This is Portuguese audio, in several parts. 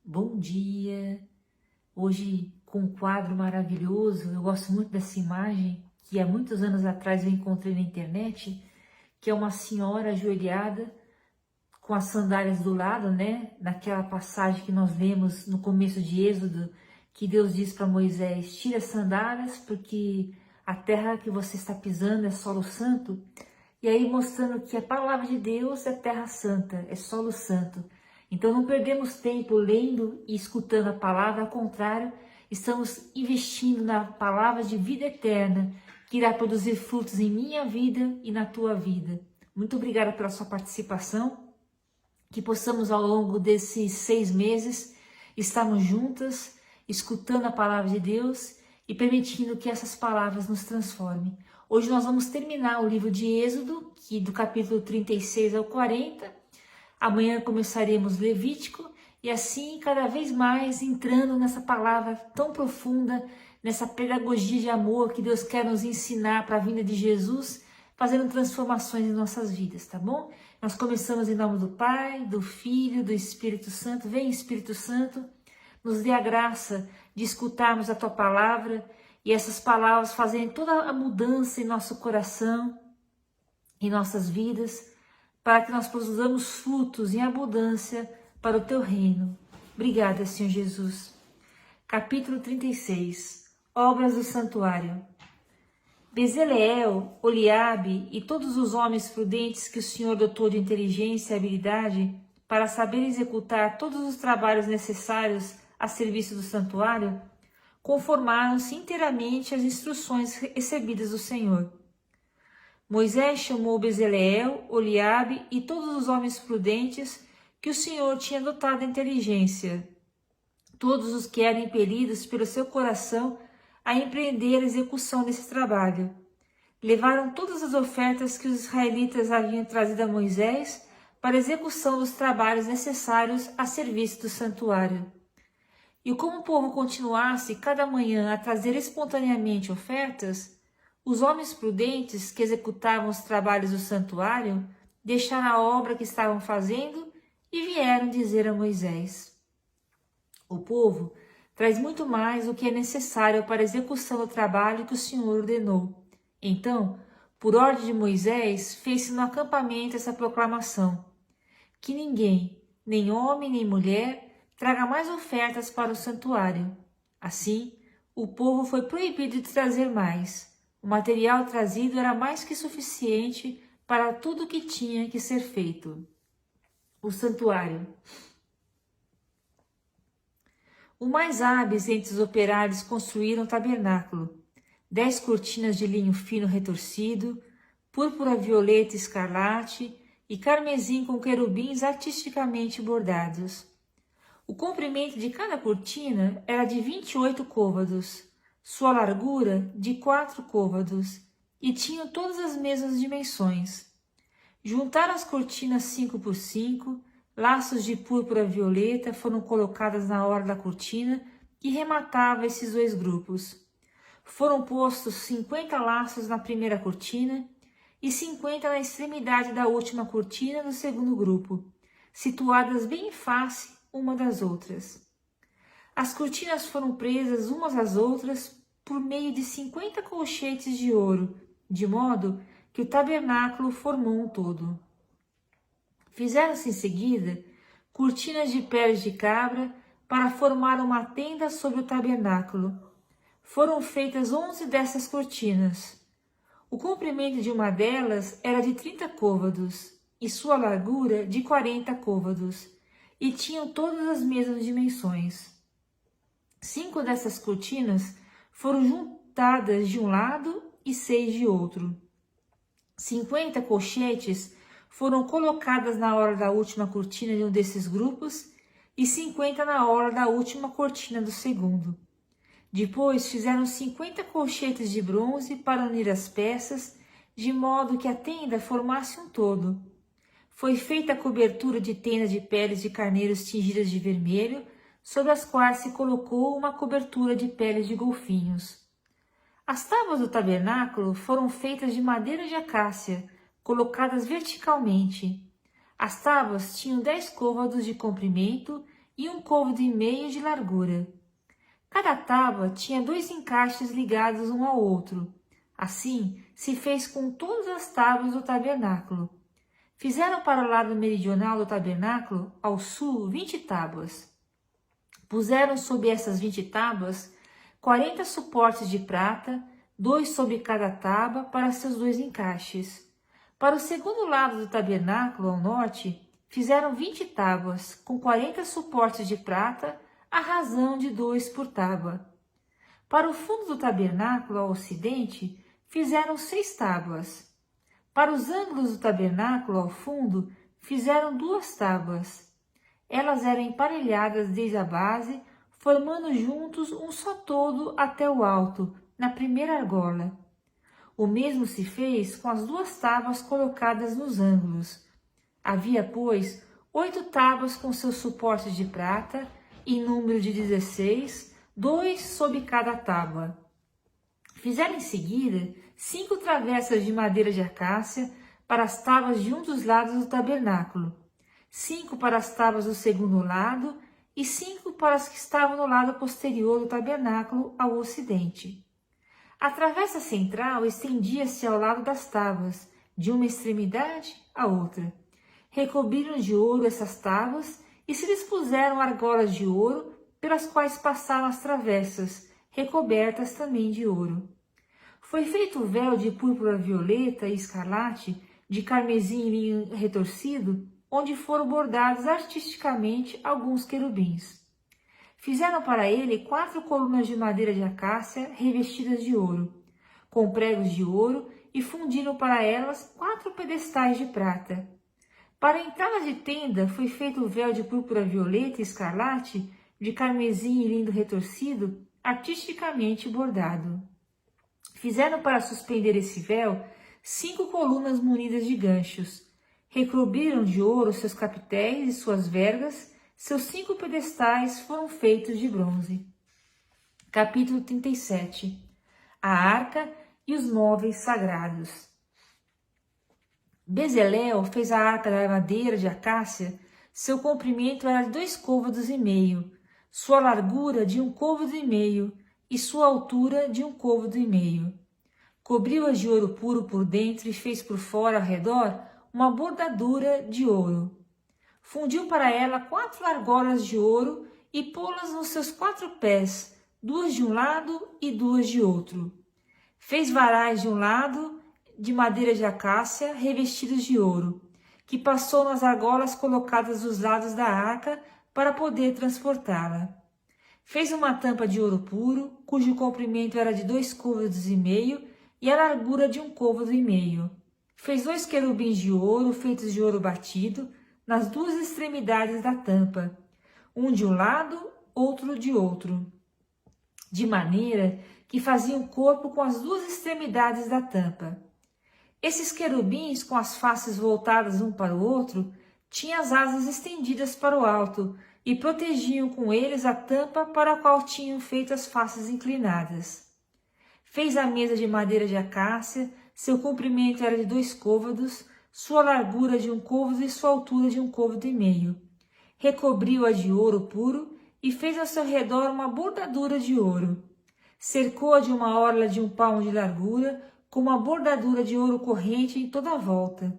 Bom dia! Hoje com um quadro maravilhoso, eu gosto muito dessa imagem que há muitos anos atrás eu encontrei na internet, que é uma senhora ajoelhada com as sandálias do lado, né? Naquela passagem que nós lemos no começo de Êxodo, que Deus diz para Moisés: tira as sandálias porque a terra que você está pisando é solo santo. E aí mostrando que a palavra de Deus é terra santa, é solo santo. Então não perdemos tempo lendo e escutando a palavra, ao contrário, estamos investindo na palavra de vida eterna, que irá produzir frutos em minha vida e na tua vida. Muito obrigada pela sua participação, que possamos ao longo desses 6 meses estarmos juntas, escutando a palavra de Deus e permitindo que essas palavras nos transformem. Hoje nós vamos terminar o livro de Êxodo, que do capítulo 36 ao 40. Amanhã começaremos Levítico e assim cada vez mais entrando nessa palavra tão profunda, nessa pedagogia de amor que Deus quer nos ensinar para a vinda de Jesus, fazendo transformações em nossas vidas, tá bom? Nós começamos em nome do Pai, do Filho, do Espírito Santo. Vem, Espírito Santo, nos dê a graça de escutarmos a Tua palavra e essas palavras fazerem toda a mudança em nosso coração, em nossas vidas, para que nós produzamos frutos em abundância para o Teu reino. Obrigada, Senhor Jesus. Capítulo 36. Obras do Santuário. Bezaleel, Oliabe e todos os homens prudentes que o Senhor dotou de inteligência e habilidade para saber executar todos os trabalhos necessários a serviço do santuário, conformaram-se inteiramente às instruções recebidas do Senhor. Moisés chamou Bezaleel, Oliabe e todos os homens prudentes que o Senhor tinha dotado de inteligência, todos os que eram impelidos pelo seu coração a empreender a execução desse trabalho. Levaram todas as ofertas que os israelitas haviam trazido a Moisés para a execução dos trabalhos necessários a serviço do santuário. E como o povo continuasse cada manhã a trazer espontaneamente ofertas, os homens prudentes que executavam os trabalhos do santuário deixaram a obra que estavam fazendo e vieram dizer a Moisés: o povo traz muito mais do que é necessário para a execução do trabalho que o Senhor ordenou. Então, por ordem de Moisés, fez-se no acampamento essa proclamação: que ninguém, nem homem nem mulher, traga mais ofertas para o santuário. Assim, o povo foi proibido de trazer mais. O material trazido era mais que suficiente para tudo o que tinha que ser feito. O santuário. Os mais hábeis entre os operários construíram o tabernáculo. 10 cortinas de linho fino retorcido, púrpura, violeta, escarlate e carmesim com querubins artisticamente bordados. O comprimento de cada cortina era de 28 côvados, sua largura de 4 côvados, e tinham todas as mesmas dimensões. Juntaram as cortinas 5 por 5, laços de púrpura violeta foram colocados na orla da cortina que rematava esses 2 grupos. Foram postos 50 laços na primeira cortina e 50 na extremidade da última cortina do segundo grupo, situadas bem em face uma das outras. As cortinas foram presas umas às outras por meio de 50 colchetes de ouro, de modo que o tabernáculo formou um todo. Fizeram-se em seguida cortinas de peles de cabra para formar uma tenda sobre o tabernáculo. Foram feitas 11 dessas cortinas. O comprimento de uma delas era de 30 côvados e sua largura de 40 côvados, e tinham todas as mesmas dimensões. 5 dessas cortinas foram juntadas de um lado e 6 de outro. 50 colchetes foram colocadas na orla da última cortina de um desses grupos e 50 na orla da última cortina do segundo. Depois fizeram 50 colchetes de bronze para unir as peças, de modo que a tenda formasse um todo. Foi feita a cobertura de tendas de peles de carneiros tingidas de vermelho, sobre as quais se colocou uma cobertura de peles de golfinhos. As tábuas do tabernáculo foram feitas de madeira de acácia, colocadas verticalmente. As tábuas tinham 10 côvados de comprimento e 1,5 côvado de largura. Cada tábua tinha 2 encaixes ligados um ao outro. Assim, se fez com todas as tábuas do tabernáculo. Fizeram para o lado meridional do tabernáculo, ao sul, 20 tábuas. Puseram sobre essas 20 tábuas 40 suportes de prata, 2 sobre cada tábua para seus 2 encaixes. Para o segundo lado do tabernáculo, ao norte, fizeram 20 tábuas, com 40 suportes de prata, à razão de 2 por tábua. Para o fundo do tabernáculo, ao ocidente, fizeram 6 tábuas. Para os ângulos do tabernáculo, ao fundo, fizeram 2 tábuas. Elas eram emparelhadas desde a base, formando juntos um só todo até o alto, na primeira argola. O mesmo se fez com as 2 tábuas colocadas nos ângulos. Havia, pois, 8 tábuas com seus suportes de prata, em número de 16, 2 sob cada tábua. Fizeram em seguida 5 travessas de madeira de acácia para as tábuas de um dos lados do tabernáculo, 5 para as tábuas do segundo lado e 5 para as que estavam no lado posterior do tabernáculo ao ocidente. A travessa central estendia-se ao lado das tábuas, de uma extremidade à outra. Recobriram de ouro essas tábuas e se dispuseram argolas de ouro pelas quais passaram as travessas, recobertas também de ouro. Foi feito o véu de púrpura violeta e escarlate, de carmesim e linho retorcido, onde foram bordados artisticamente alguns querubins. Fizeram para ele 4 colunas de madeira de acácia revestidas de ouro, com pregos de ouro, e fundiram para elas 4 pedestais de prata. Para a entrada de tenda foi feito o véu de púrpura violeta e escarlate, de carmesim e linho retorcido, artisticamente bordado. Fizeram para suspender esse véu 5 colunas munidas de ganchos. Recobriram de ouro seus capitéis e suas vergas, seus 5 pedestais foram feitos de bronze. Capítulo 37. A arca e os móveis sagrados. Bezalel fez a arca da madeira de acácia. Seu comprimento era de 2,5 côvados, sua largura de 1,5 côvado e sua altura de 1,5 côvado. Cobriu-a de ouro puro por dentro e fez por fora, ao redor, uma bordadura de ouro. Fundiu para ela 4 argolas de ouro e pô-las nos seus 4 pés, 2 de um lado e 2 de outro. Fez varais de um lado de madeira de acácia revestidos de ouro, que passou nas argolas colocadas dos lados da arca para poder transportá-la. Fez uma tampa de ouro puro, cujo comprimento era de 2,5 côvados e a largura de 1,5 côvado. Fez 2 querubins de ouro feitos de ouro batido nas 2 extremidades da tampa, um de um lado, outro de outro, de maneira que faziam o corpo com as 2 extremidades da tampa. Esses querubins, com as faces voltadas um para o outro, tinham as asas estendidas para o alto e protegiam com eles a tampa para a qual tinham feito as faces inclinadas. Fez a mesa de madeira de acácia, seu comprimento era de 2 côvados, sua largura de 1 côvado e sua altura de 1,5 côvado. Recobriu-a de ouro puro e fez ao seu redor uma bordadura de ouro. Cercou-a de uma orla de 1 palmo de largura, com uma bordadura de ouro corrente em toda a volta.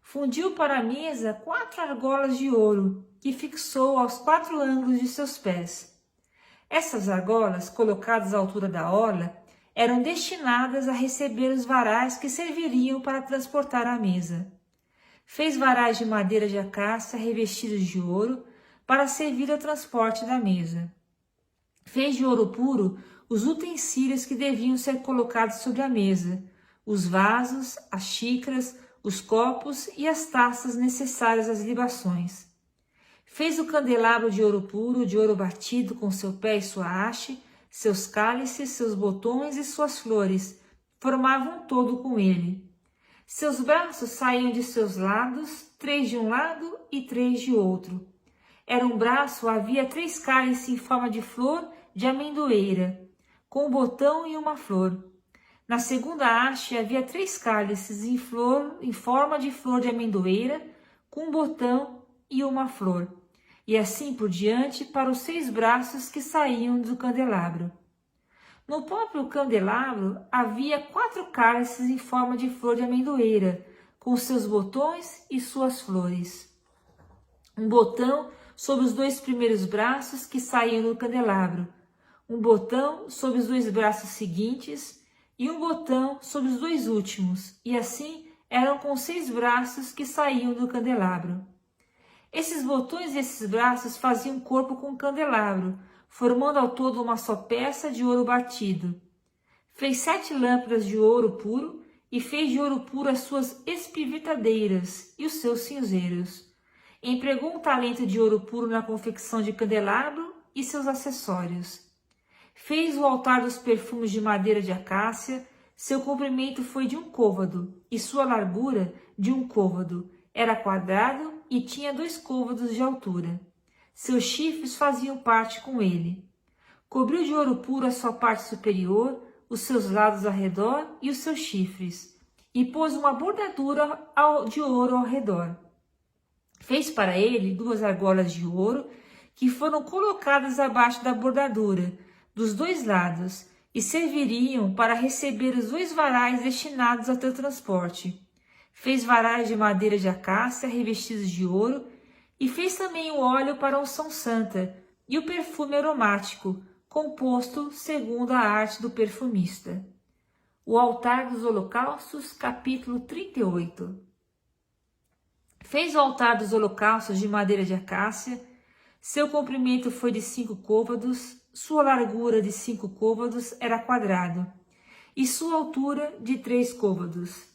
Fundiu para a mesa 4 argolas de ouro, que fixou aos 4 ângulos de seus pés. Essas argolas, colocadas à altura da orla, eram destinadas a receber os varais que serviriam para transportar a mesa. Fez varais de madeira de acácia revestidos de ouro para servir ao transporte da mesa. Fez de ouro puro os utensílios que deviam ser colocados sobre a mesa, os vasos, as xícaras, os copos e as taças necessárias às libações. Fez o candelabro de ouro puro, de ouro batido, com seu pé e sua haste, seus cálices, seus botões e suas flores, formavam um todo com ele. Seus braços saíam de seus lados, 3 de um lado e 3 de outro. Era um braço, havia 3 cálices em forma de flor de amendoeira, com um botão e uma flor. Na segunda haste havia 3 cálices em forma de flor de amendoeira, com um botão e uma flor. e assim por diante para os 6 braços que saíam do candelabro. No próprio candelabro havia 4 cálices em forma de flor de amendoeira, com seus botões e suas flores. Um botão sobre os 2 primeiros braços que saíam do candelabro, um botão sobre os 2 braços seguintes e um botão sobre os 2 últimos, e assim eram com 6 braços que saíam do candelabro. Esses botões e esses braços faziam corpo com o candelabro, formando ao todo uma só peça de ouro batido. Fez 7 lâmpadas de ouro puro e fez de ouro puro as suas espivitadeiras e os seus cinzeiros. Empregou um talento de ouro puro na confecção de candelabro e seus acessórios. Fez o altar dos perfumes de madeira de acácia. Seu comprimento foi de 1 côvado e sua largura de 1 côvado. Era quadrado e tinha 2 côvados de altura. Seus chifres faziam parte com ele. Cobriu de ouro puro a sua parte superior, os seus lados ao redor e os seus chifres, e pôs uma bordadura de ouro ao redor. Fez para ele 2 argolas de ouro, que foram colocadas abaixo da bordadura, dos 2 lados, e serviriam para receber os 2 varais destinados ao teu transporte. Fez varais de madeira de acácia revestidos de ouro, e fez também o óleo para a unção santa e o perfume aromático, composto segundo a arte do perfumista. O altar dos holocaustos, capítulo 38. Fez o altar dos holocaustos de madeira de acácia. Seu comprimento foi de 5 côvados, sua largura de 5 côvados era quadrado, e sua altura de 3 côvados.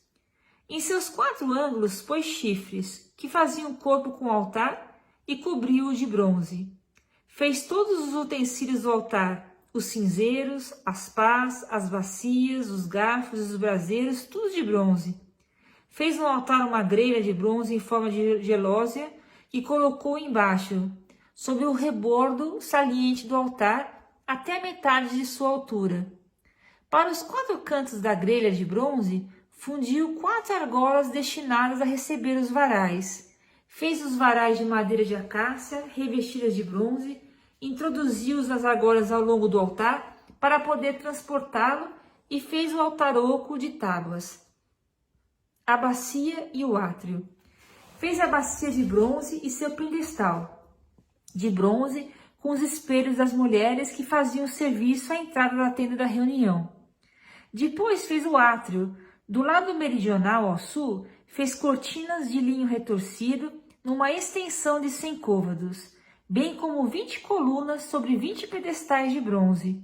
Em seus 4 ângulos pôs chifres, que faziam corpo com o altar, e cobriu-o de bronze. Fez todos os utensílios do altar, os cinzeiros, as pás, as bacias, os garfos e os braseiros, tudo de bronze. Fez no altar uma grelha de bronze em forma de gelósia e colocou embaixo, sobre o rebordo saliente do altar, até a metade de sua altura. Para os 4 cantos da grelha de bronze, fundiu 4 argolas destinadas a receber os varais. Fez os varais de madeira de acácia, revestidas de bronze, introduziu-os nas argolas ao longo do altar, para poder transportá-lo, e fez o altar oco de tábuas, a bacia e o átrio. Fez a bacia de bronze e seu pedestal, de bronze, com os espelhos das mulheres que faziam serviço à entrada da tenda da reunião. Depois fez o átrio. Do lado meridional ao sul, fez cortinas de linho retorcido numa extensão de 100 côvados, bem como 20 colunas sobre 20 pedestais de bronze.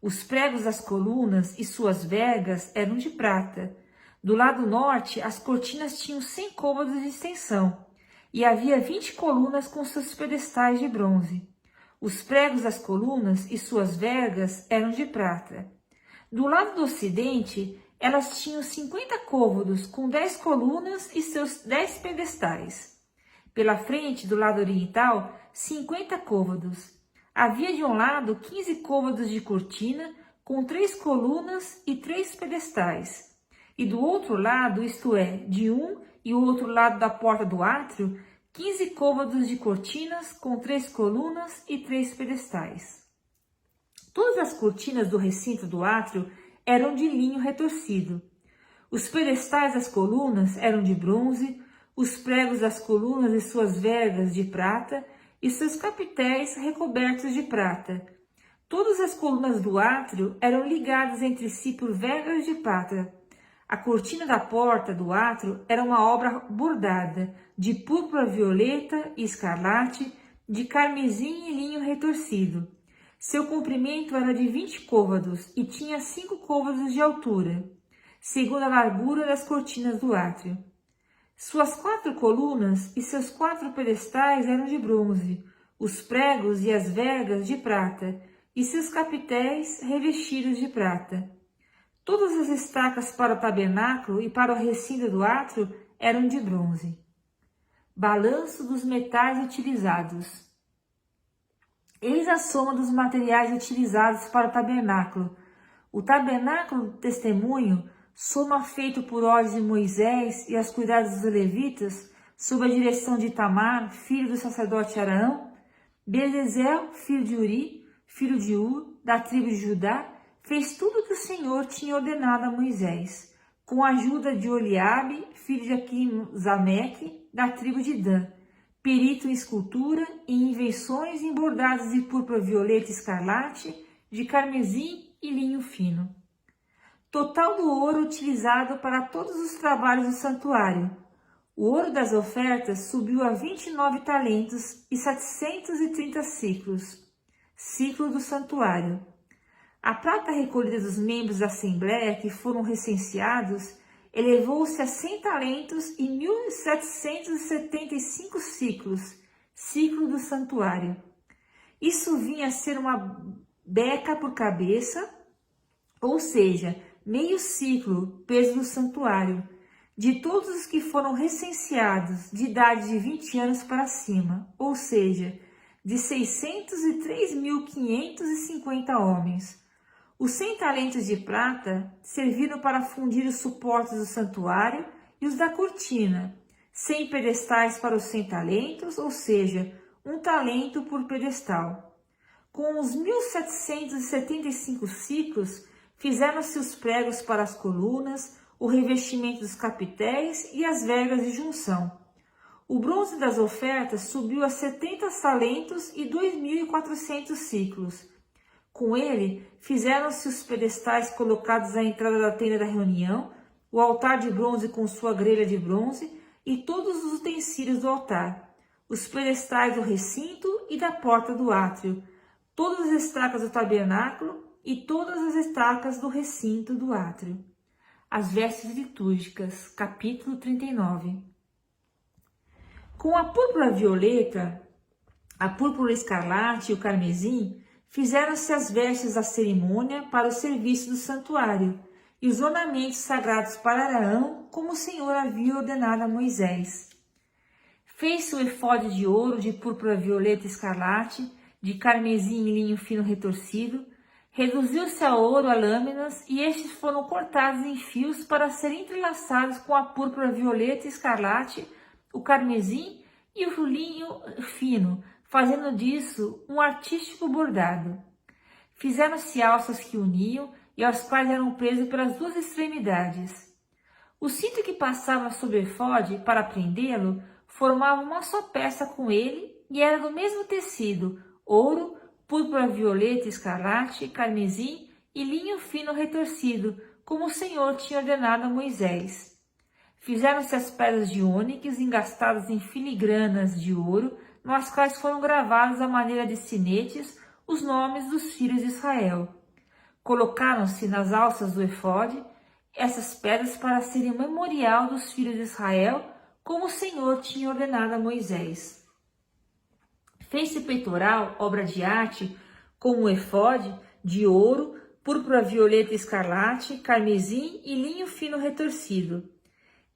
Os pregos das colunas e suas vergas eram de prata. Do lado norte, as cortinas tinham 100 côvados de extensão, e havia 20 colunas com seus pedestais de bronze. Os pregos das colunas e suas vergas eram de prata. Do lado do ocidente, elas tinham 50 côvados, com 10 colunas e seus 10 pedestais. Pela frente, do lado oriental, 50 côvados. Havia de um lado 15 côvados de cortina, com 3 colunas e 3 pedestais. E do outro lado, isto é, de um e o outro lado da porta do átrio, 15 côvados de cortinas, com 3 colunas e 3 pedestais. Todas as cortinas do recinto do átrio eram de linho retorcido. Os pedestais das colunas eram de bronze, os pregos das colunas e suas vergas de prata, e seus capitéis recobertos de prata. Todas as colunas do átrio eram ligadas entre si por vergas de prata. A cortina da porta do átrio era uma obra bordada, de púrpura violeta e escarlate, de carmesim e linho retorcido. Seu comprimento era de 20 côvados e tinha 5 côvados de altura, segundo a largura das cortinas do átrio. Suas 4 colunas e seus 4 pedestais eram de bronze, os pregos e as vergas de prata, e seus capitéis revestidos de prata. Todas as estacas para o tabernáculo e para o recinto do átrio eram de bronze. Balanço dos metais utilizados. Eis a soma dos materiais utilizados para o tabernáculo. O tabernáculo do testemunho, soma feito por ordem de Moisés e aos cuidados dos levitas, sob a direção de Itamar, filho do sacerdote Arão, Berezel, filho de Uri, filho de Ur, da tribo de Judá, fez tudo o que o Senhor tinha ordenado a Moisés, com a ajuda de Oliabe, filho de Aquizameque, da tribo de Dan, perito em escultura e invenções em bordados de púrpura violeta e escarlate, de carmesim e linho fino. Total do ouro utilizado para todos os trabalhos do santuário. O ouro das ofertas subiu a 29 talentos e 730 ciclos. Ciclo do santuário. A prata recolhida dos membros da Assembleia que foram recenseados elevou-se a 100 talentos e 1.775 ciclos. Ciclo do santuário. Isso vinha a ser uma beca por cabeça, ou seja, meio ciclo, peso do santuário, de todos os que foram recenseados de idade de 20 anos para cima, ou seja, de 603.550 homens. Os 100 talentos de prata serviram para fundir os suportes do santuário e os da cortina, 100 pedestais para os 100 talentos, ou seja, 1 talento por pedestal. Com os 1.775 ciclos, fizeram-se os pregos para as colunas, o revestimento dos capitéis e as vergas de junção. O bronze das ofertas subiu a 70 talentos e 2.400 ciclos. Com ele, fizeram-se os pedestais colocados à entrada da tenda da reunião, o altar de bronze com sua grelha de bronze e todos os utensílios do altar, os pedestais do recinto e da porta do átrio, todas as estacas do tabernáculo e todas as estacas do recinto do átrio. As vestes litúrgicas, capítulo 39. Com a púrpura violeta, a púrpura escarlate e o carmesim, fizeram-se as vestes da cerimônia para o serviço do santuário e os ornamentos sagrados para Arão, como o Senhor havia ordenado a Moisés. Fez-se o efode de ouro, de púrpura violeta e escarlate, de carmesim e linho fino retorcido. Reduziu-se a ouro a lâminas e estes foram cortados em fios para serem entrelaçados com a púrpura violeta e escarlate, o carmesim e o linho fino, fazendo disso um artístico bordado. Fizeram-se alças que uniam e aos quais eram presos pelas duas extremidades. O cinto que passava sobre o efode para prendê-lo formava uma só peça com ele e era do mesmo tecido, ouro, púrpura violeta e escarlate, carmesim e linho fino retorcido, como o Senhor tinha ordenado a Moisés. Fizeram-se as pedras de ônix engastadas em filigranas de ouro, nas quais foram gravados à maneira de sinetes os nomes dos filhos de Israel. Colocaram-se nas alças do efode essas pedras para serem memorial dos filhos de Israel, como o Senhor tinha ordenado a Moisés. Fez-se peitoral, obra de arte, com o efode, de ouro, púrpura violeta e escarlate, carmesim e linho fino retorcido.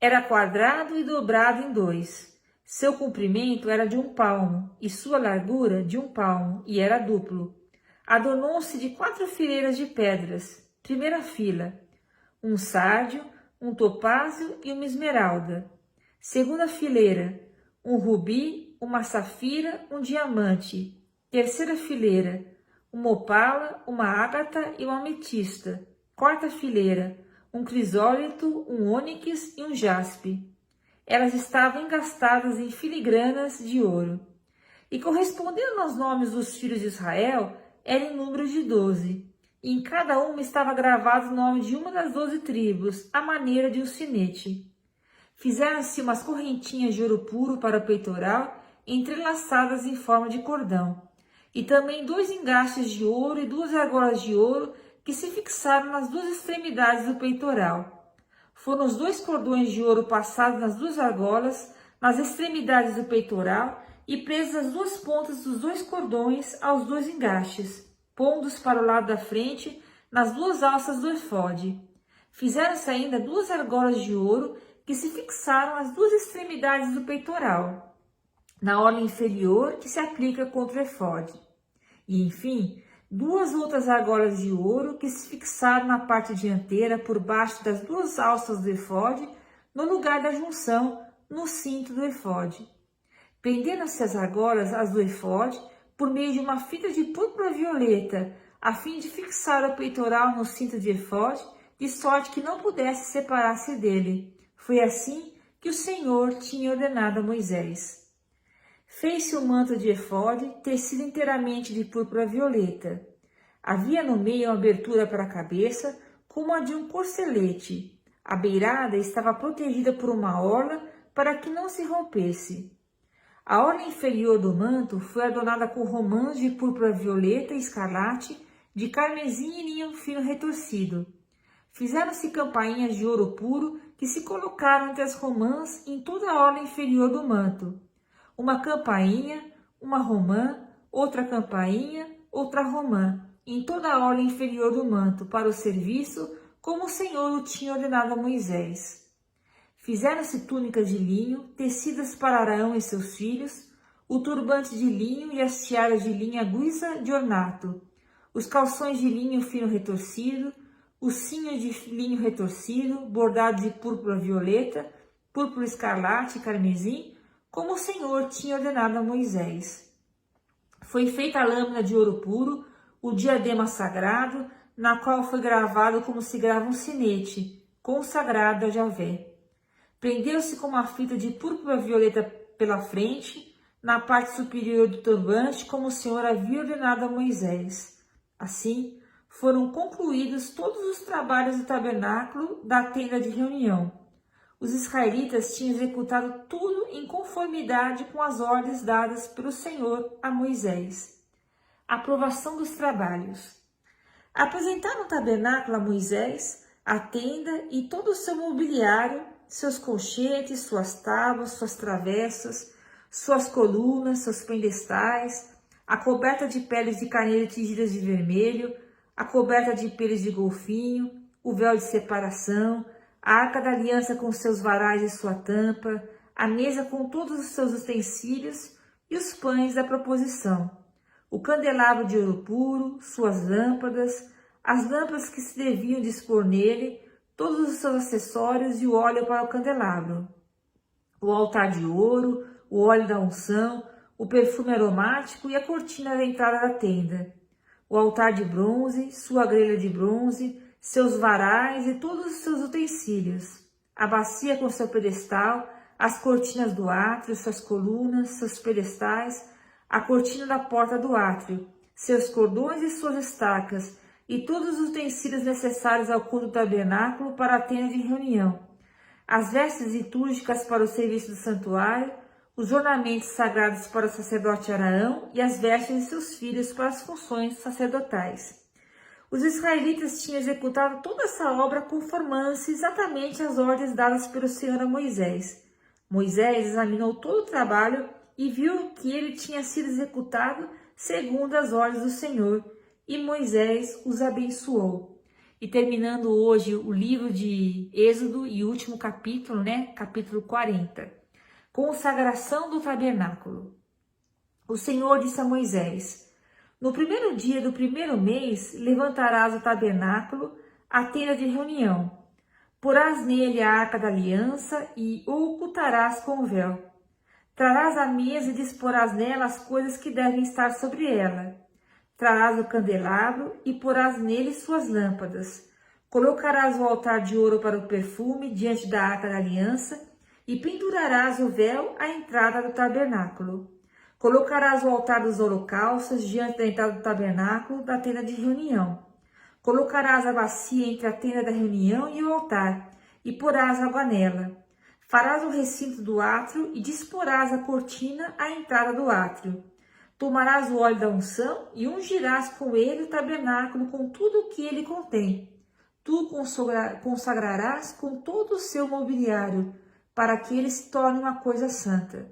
Era quadrado e dobrado em 2. Seu comprimento era de 1 palmo, e sua largura de 1 palmo, e era duplo. Adornou-se de 4 fileiras de pedras. Primeira fila, um sárdio, um topázio e uma esmeralda. Segunda fileira, um rubi, uma safira, um diamante. Terceira fileira, uma opala, uma ágata e uma ametista. Quarta fileira, um crisólito, um ônix e um jaspe. Elas estavam engastadas em filigranas de ouro. E correspondendo aos nomes dos filhos de Israel, era em número de 12. E em cada uma estava gravado o nome de uma das 12 tribos, à maneira de um sinete. Fizeram-se umas correntinhas de ouro puro para o peitoral, entrelaçadas em forma de cordão, e também 2 engastes de ouro e 2 argolas de ouro que se fixaram nas 2 extremidades do peitoral. Foram os 2 cordões de ouro passados nas 2 argolas, nas extremidades do peitoral e presos as 2 pontas dos 2 cordões aos 2 engastes, pondos para o lado da frente nas 2 alças do efode. Fizeram-se ainda 2 argolas de ouro que se fixaram às 2 extremidades do peitoral, na orla inferior que se aplica contra o efode. E, enfim, 2 outras argolas de ouro que se fixaram na parte dianteira por baixo das 2 alças do efode, no lugar da junção, no cinto do efode. Prenderam-se as argolas às do efode por meio de uma fita de púrpura violeta, a fim de fixar o peitoral no cinto de efode, de sorte que não pudesse separar-se dele. Foi assim que o Senhor tinha ordenado a Moisés. Fez-se o manto de efode, tecido inteiramente de púrpura violeta. Havia no meio uma abertura para a cabeça, como a de um corcelete. A beirada estava protegida por uma orla para que não se rompesse. A orla inferior do manto foi adornada com romãs de púrpura violeta e escarlate, de carmesim e linho fino retorcido. Fizeram-se campainhas de ouro puro que se colocaram entre as romãs em toda a orla inferior do manto. Uma campainha, uma romã, outra campainha, outra romã, em toda a orla inferior do manto, para o serviço, como o Senhor o tinha ordenado a Moisés. Fizeram-se túnicas de linho, tecidas para Arão e seus filhos, o turbante de linho e as tiaras de linho guisa de ornato, os calções de linho fino retorcido, o cinho de linho retorcido, bordado de púrpura violeta, púrpura escarlate e carmesim, como o Senhor tinha ordenado a Moisés. Foi feita a lâmina de ouro puro, o diadema sagrado, na qual foi gravado como se grava um sinete, consagrado a Javé. Prendeu-se com uma fita de púrpura violeta pela frente, na parte superior do turbante, como o Senhor havia ordenado a Moisés. Assim, foram concluídos todos os trabalhos do tabernáculo da tenda de reunião. Os israelitas tinham executado tudo em conformidade com as ordens dadas pelo Senhor a Moisés. Aprovação dos trabalhos. Apresentaram o tabernáculo a Moisés, a tenda e todo o seu mobiliário, seus colchetes, suas tábuas, suas travessas, suas colunas, seus pedestais, a coberta de peles de carneiro tingidas de vermelho, a coberta de peles de golfinho, o véu de separação, a arca da aliança com seus varais e sua tampa, a mesa com todos os seus utensílios e os pães da proposição, o candelabro de ouro puro, suas lâmpadas, as lâmpadas que se deviam dispor nele, todos os seus acessórios e o óleo para o candelabro, o altar de ouro, o óleo da unção, o perfume aromático e a cortina da entrada da tenda, o altar de bronze, sua grelha de bronze, seus varais e todos os seus utensílios, a bacia com seu pedestal, as cortinas do átrio, suas colunas, seus pedestais, a cortina da porta do átrio, seus cordões e suas estacas, e todos os utensílios necessários ao culto do tabernáculo para a tenda de reunião, as vestes litúrgicas para o serviço do santuário, os ornamentos sagrados para o sacerdote Arão e as vestes de seus filhos para as funções sacerdotais. Os israelitas tinham executado toda essa obra conformando-se exatamente às ordens dadas pelo Senhor a Moisés. Moisés examinou todo o trabalho e viu que ele tinha sido executado segundo as ordens do Senhor, e Moisés os abençoou. E terminando hoje o livro de Êxodo e o último capítulo, capítulo 40. Consagração do tabernáculo. O Senhor disse a Moisés: no primeiro dia do primeiro mês levantarás o tabernáculo, a tenda de reunião. Porás nele a arca da aliança e o ocultarás com o véu. Trarás a mesa e disporás nela as coisas que devem estar sobre ela. Trarás o candelabro e porás nele suas lâmpadas. Colocarás o altar de ouro para o perfume diante da arca da aliança e pendurarás o véu à entrada do tabernáculo. Colocarás o altar dos holocaustos diante da entrada do tabernáculo da tenda de reunião. Colocarás a bacia entre a tenda da reunião e o altar e porás água nela. Farás o recinto do átrio e disporás a cortina à entrada do átrio. Tomarás o óleo da unção e ungirás com ele o tabernáculo com tudo o que ele contém. Tu consagrarás com todo o seu mobiliário, para que ele se torne uma coisa santa.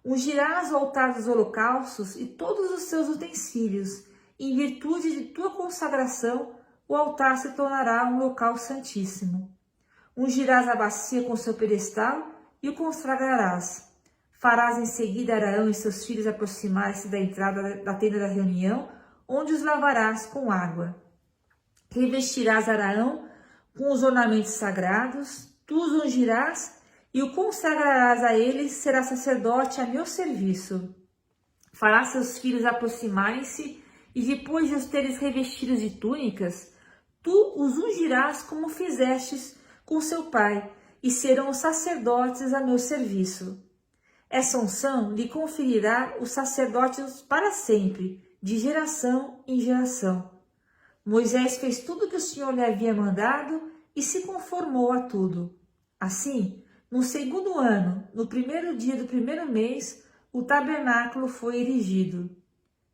Ungirás o altar dos holocaustos e todos os seus utensílios. Em virtude de tua consagração, o altar se tornará um local santíssimo. Ungirás a bacia com seu pedestal e o consagrarás. Farás em seguida Arão e seus filhos aproximar-se da entrada da tenda da reunião, onde os lavarás com água. Revestirás Arão com os ornamentos sagrados, tu os ungirás e o consagrarás a ele, será sacerdote a meu serviço. Fará seus filhos aproximarem-se, e depois de os teres revestidos de túnicas, tu os ungirás como fizestes com seu pai, e serão os sacerdotes a meu serviço. Essa unção lhe conferirá os sacerdotes para sempre, de geração em geração. Moisés fez tudo o que o Senhor lhe havia mandado e se conformou a tudo. Assim, no segundo ano, no primeiro dia do primeiro mês, o tabernáculo foi erigido.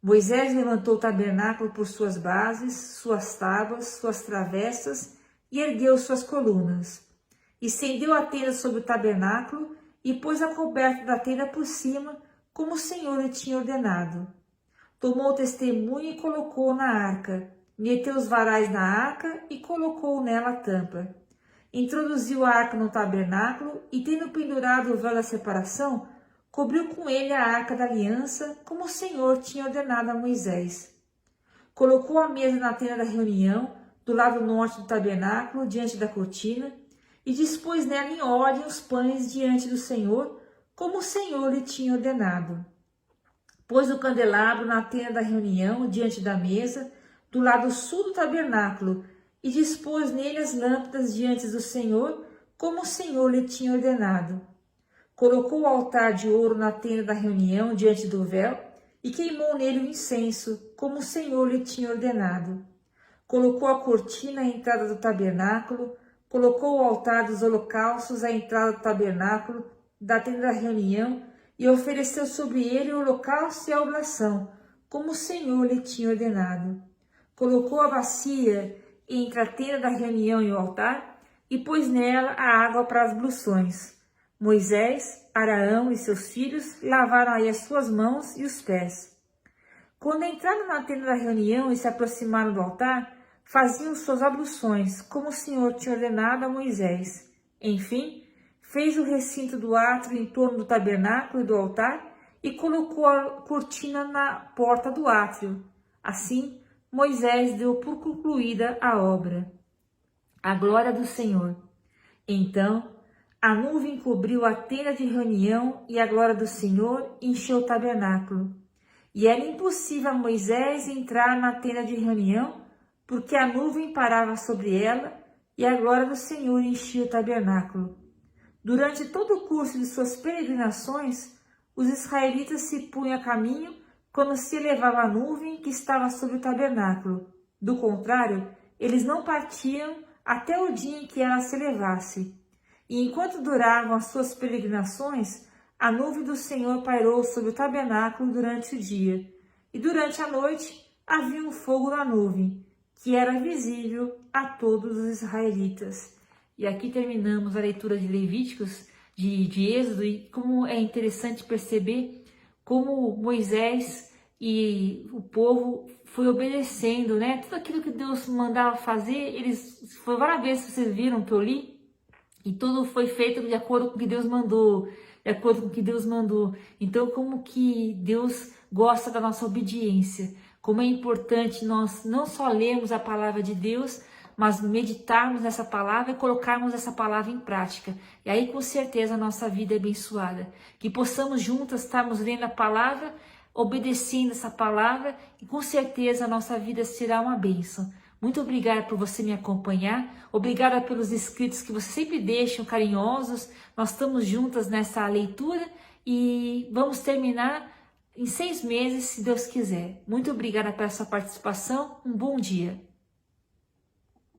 Moisés levantou o tabernáculo por suas bases, suas tábuas, suas travessas e ergueu suas colunas. Estendeu a tenda sobre o tabernáculo e pôs a coberta da tenda por cima, como o Senhor lhe tinha ordenado. Tomou o testemunho e colocou na arca, meteu os varais na arca e colocou nela a tampa. Introduziu a arca no tabernáculo e, tendo pendurado o véu da separação, cobriu com ele a arca da aliança, como o Senhor tinha ordenado a Moisés. Colocou a mesa na tenda da reunião, do lado norte do tabernáculo, diante da cortina, e dispôs nela em ordem os pães diante do Senhor, como o Senhor lhe tinha ordenado. Pôs o candelabro na tenda da reunião, diante da mesa, do lado sul do tabernáculo, e dispôs nele as lâmpadas diante do Senhor, como o Senhor lhe tinha ordenado. Colocou o altar de ouro na tenda da reunião, diante do véu, e queimou nele o incenso, como o Senhor lhe tinha ordenado. Colocou a cortina à entrada do tabernáculo, colocou o altar dos holocaustos à entrada do tabernáculo, da tenda da reunião, e ofereceu sobre ele o holocausto e a oblação, como o Senhor lhe tinha ordenado. Colocou a bacia entre a tenda da reunião e o altar, e pôs nela a água para as abluções. Moisés, Arão e seus filhos lavaram aí as suas mãos e os pés. Quando entraram na tenda da reunião e se aproximaram do altar, faziam suas abluções, como o Senhor tinha ordenado a Moisés. Enfim, fez o recinto do átrio em torno do tabernáculo e do altar e colocou a cortina na porta do átrio. Assim, Moisés deu por concluída a obra. A glória do Senhor. Então, a nuvem cobriu a tenda de reunião e a glória do Senhor encheu o tabernáculo. E era impossível a Moisés entrar na tenda de reunião, porque a nuvem parava sobre ela e a glória do Senhor enchia o tabernáculo. Durante todo o curso de suas peregrinações, os israelitas se punham a caminho quando se elevava a nuvem que estava sobre o tabernáculo. Do contrário, eles não partiam até o dia em que ela se elevasse. E enquanto duravam as suas peregrinações, a nuvem do Senhor pairou sobre o tabernáculo durante o dia. E durante a noite havia um fogo na nuvem, que era visível a todos os israelitas. E aqui terminamos a leitura de Levíticos, de Êxodo, e como é interessante perceber como Moisés e o povo foi obedecendo, né? Tudo aquilo que Deus mandava fazer, foi várias vezes que vocês viram que eu li, e tudo foi feito de acordo com o que Deus mandou, de acordo com o que Deus mandou. Então, como que Deus gosta da nossa obediência, como é importante nós não só lermos a palavra de Deus, mas meditarmos nessa palavra e colocarmos essa palavra em prática. E aí, com certeza, a nossa vida é abençoada. Que possamos juntas estarmos lendo a palavra, obedecendo essa palavra, e com certeza a nossa vida será uma bênção. Muito obrigada por você me acompanhar, obrigada pelos inscritos que vocês sempre deixam carinhosos. Nós estamos juntas nessa leitura e vamos terminar em 6 meses, se Deus quiser. Muito obrigada pela sua participação, um bom dia.